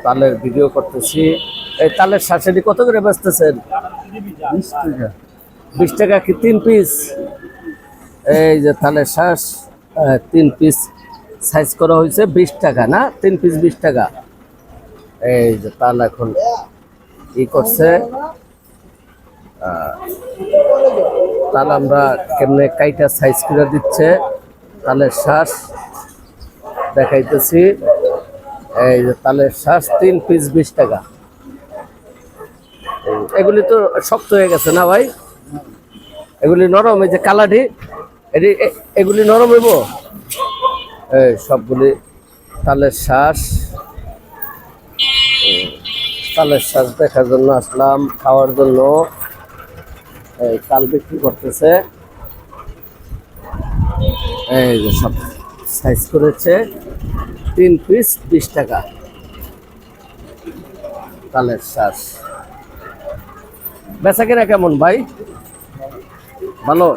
তালের ভিডিও করতেছি। এই তালের শাঁসেরি কত করে বেচতেছেন? 20 টাকা। 20 টাকা কি 3 পিস? এই যে তালের শাঁস 3 পিস সাইজ করা হয়েছে 20 টাকা না? 3 পিস 20 টাকা। এই যে তাল এখন ই করছে। তাল আমরা কেমনে কাইটা সাইজ করে দিচ্ছে তালের শ্বাস দেখাইতেছি। এই যে তালের শ্বাস 3 পিস 20 টাকা। এগুলি তো শক্ত হয়ে গেছে না ভাই? এগুলি নরম, এই যে কালাডি এগুলি নরম হইব। এই সবগুলি তালের শ্বাস। তালের শ্বাস দেখার জন্য আসলাম, খাওয়ার জন্য। এই তাল বিক্রি করতেছে। এই যে সব সাইজ করেছে 3 পিস 20 টাকা তালের শ্বাস। বেচা কিনা কেমন ভাই? ভালো?